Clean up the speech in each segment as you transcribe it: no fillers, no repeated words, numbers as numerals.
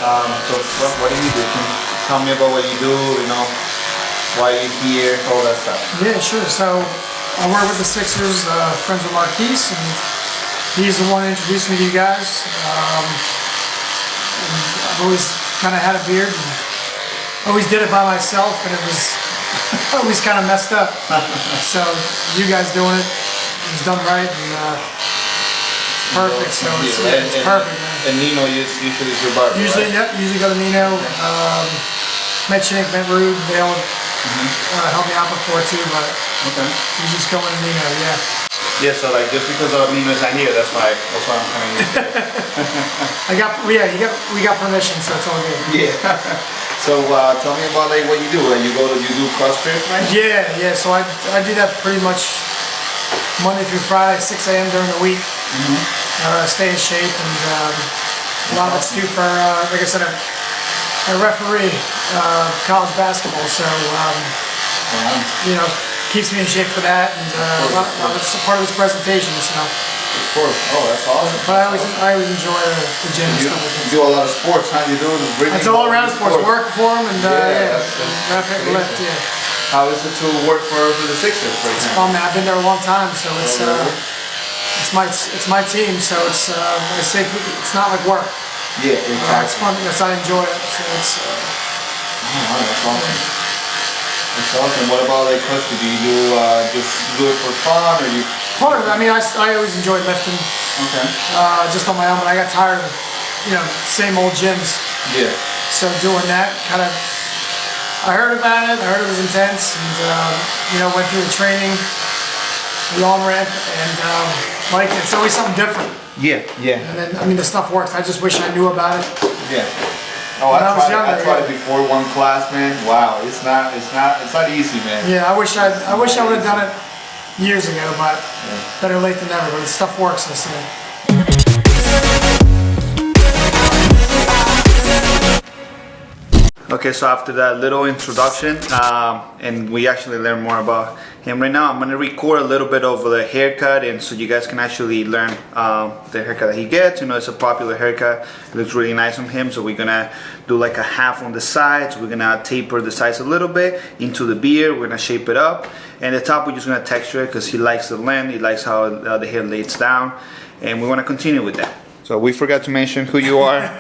So what do you do? Can you tell me about what you do, you know, why you're here, all that stuff? Yeah, sure. So I work with the Sixers, friends with Marquise, and he's the one who introduced me to you guys. I've always kind of had a beard, and always did it by myself, and it was always kind of messed up. So you guys doing it was done right, and it's perfect. So it's perfect, man. And Nino usually is your barber, Usually, right? Yep. Usually go to Nino. Medchink, Rude, they all helped me out before too, but you just go into Nino, yeah. Yeah, so like just because Nino's not here, that's why I'm coming in. We got permission, so it's all good. Yeah. So tell me about like what you do. Like you do CrossFit, right? Yeah. So I do that pretty much Monday through Friday, 6 a.m. during the week. Stay in shape, and a lot of it's due for, like I said, I referee college basketball, so you know, keeps me in shape for that, and a lot of it's part of its presentation, so. Of course. Oh, that's awesome. But I always enjoy the gym and stuff like that. You do a lot of sports, huh? You do it's all around sports. Work for them, and lift. Yeah. How is it to work for the Sixers, for example? Oh man, I've been there a long time, so it's my team. So it's I say it's not like work. Yeah, exactly. It's fun. Yes, I enjoy it. So it's. That's awesome. That's awesome. What about like CrossFit? Do you just do it for fun, or you? Part of it. I mean, I always enjoyed lifting. Okay. Just on my own, but I got tired of, same old gyms. Yeah. So doing that kind of, I heard about it. I heard it was intense, and went through the training, the on ramp, and liked it. It's always something different. Yeah. And then, the stuff works. I just wish I knew about it. Yeah. Oh, I tried it before one class, man. Wow, it's not easy, man. Yeah, I wish I would have done it years ago, but better late than never. But the stuff works, I say. Okay, so after that little introduction, and we actually learn more about him right now, I'm gonna record a little bit of the haircut, and so you guys can actually learn the haircut that he gets. It's a popular haircut. It looks really nice on him, so we're gonna do like a half on the sides. We're gonna taper the sides a little bit into the beard. We're gonna shape it up, and the top we're just gonna texture it because he likes the length. He likes how the hair lays down, and we want to continue with that. So we forgot to mention who you are.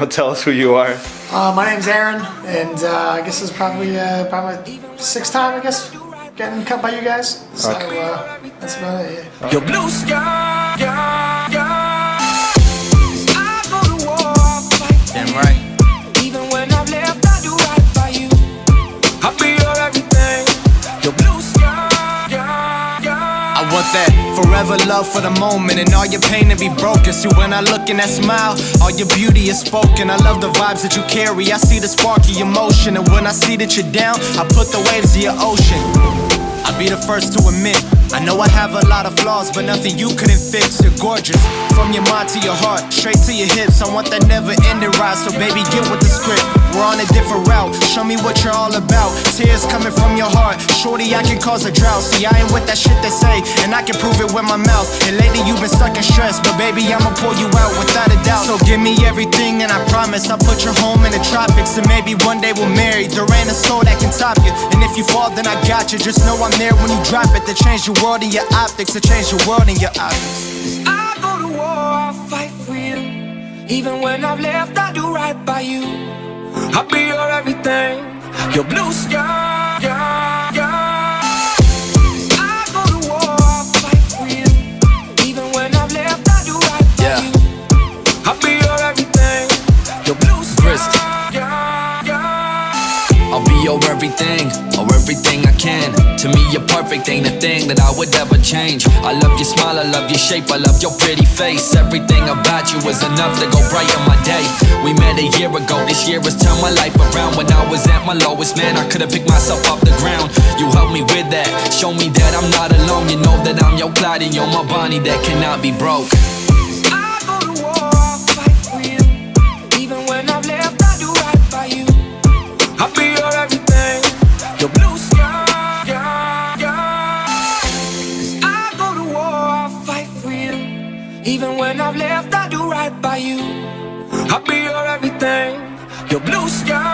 Tell us who you are. My name's Aaron, and I guess this is probably my 6th time, I guess, getting cut by you guys. So that's about it. Yeah. Your blue sky. I go to war, fight. Damn right. Even when I've left, I do right by you. I'll be your everything. Your blue sky. I want that forever love for the moment, and all your pain to be broken. See, when I look in that smile, all your beauty is spoken. I love the vibes that you carry. I see the spark of your motion, and when I see that you're down, I put the waves of your ocean. I'll be the first to admit, I know I have a lot of flaws, but nothing you couldn't fix. You're gorgeous, from your mind to your heart, straight to your hips. I want that never-ending ride, so baby, get with the script. We're on a different route, show me what you're all about. Tears coming from your heart, shorty, I can cause a drought. See, I ain't with that shit they say, and I can prove it with my mouth. And lately you've been stuck in stress, but baby, I'ma pull you out without a doubt. So give me everything, and I promise I'll put your home in the tropics. And maybe one day we'll marry, there ain't a soul that can top you. And if you fall, then I got you, just know I'm there when you drop it. To change your world and your optics, to change your world and your optics. I go to war, I fight for you. Even when I've left, I do right by you. I'll be your everything, your blue sky. I go to war, I fight for you. Even when I've left, I do right by you. I'll be your everything, your blue sky. Grizt. I'll be your everything, or everything I can. To me, you're perfect, ain't a thing that I would ever change. I love your smile, I love your shape, I love your pretty face. Everything about you is enough to go brighten my day. We met a year ago, this year has turned my life around. When I was at my lowest, man, I could've picked myself off the ground. You helped me with that, show me that I'm not alone. You know that I'm your Clyde and you're my Bonnie that cannot be broke. I go to war, I fight for you. Even when I've left, I do right by you. I'll be your everything, your blue sky. I go to war, I fight for you. Even when I've left, I do right by you. I'll be your everything, your blue sky.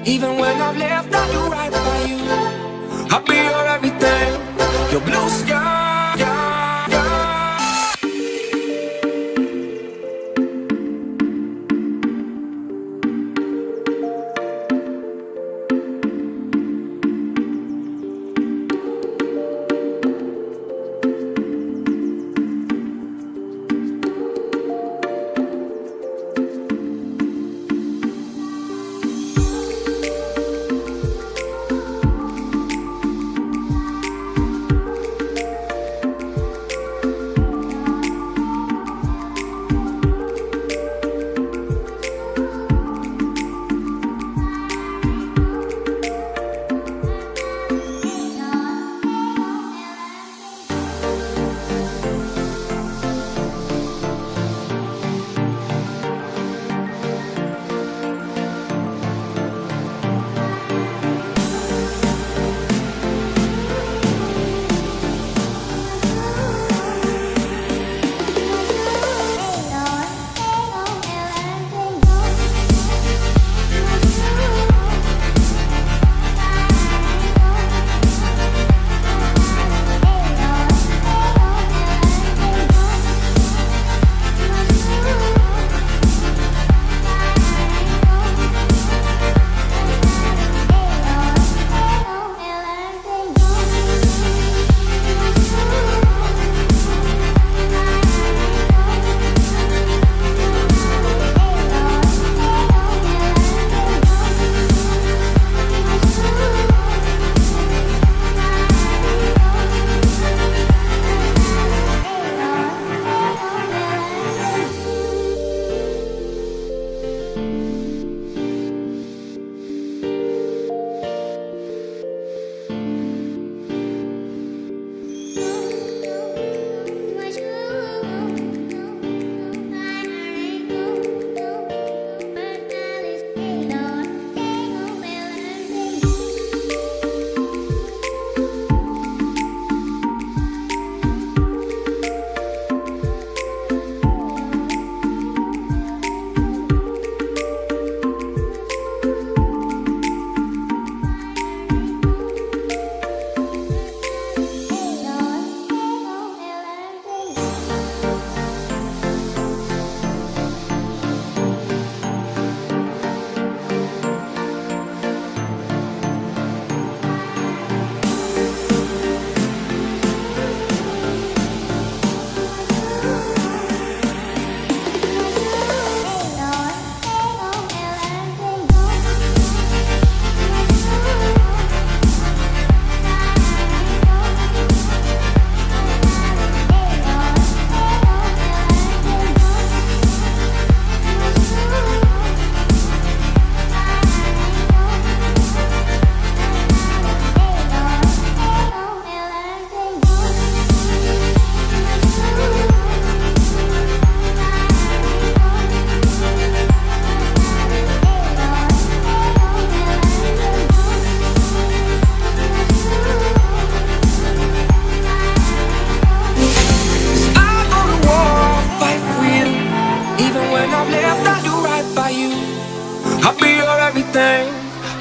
Even when I've left, I'll do right by you. I'll be your everything, your blue sky.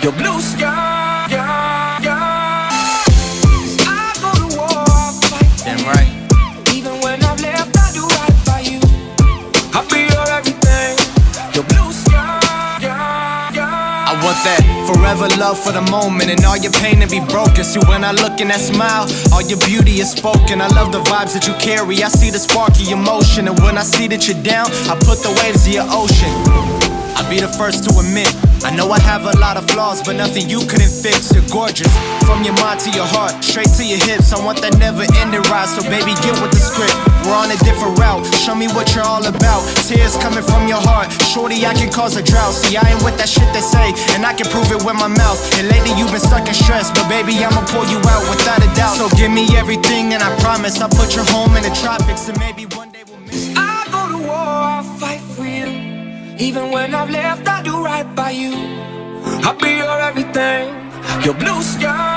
your blue sky. I go to war, fight. Damn right. Even when I've left, I do right by you. I'll be your everything, your blue sky. I want that forever love for the moment, and all your pain to be broken. See, when I look in that smile, all your beauty is spoken. I love the vibes that you carry. I see the sparky emotion, and when I see that you're down, I put the waves to your ocean. I'll be the first to admit, I know I have a lot of flaws, but nothing you couldn't fix. You're gorgeous, from your mind to your heart, straight to your hips. I want that never-ending ride, so baby, get with the script. We're on a different route, show me what you're all about. Tears coming from your heart, shorty, I can cause a drought. See, I ain't with that shit they say, and I can prove it with my mouth. And lately you've been stuck in stress, but baby, I'ma pull you out without a doubt. So give me everything, and I promise I'll put your home in the tropics, and maybe one day we'll meet. I go to war, I'll fight for you. Even when I've left, I do right by you. I'll be your everything, your blue sky.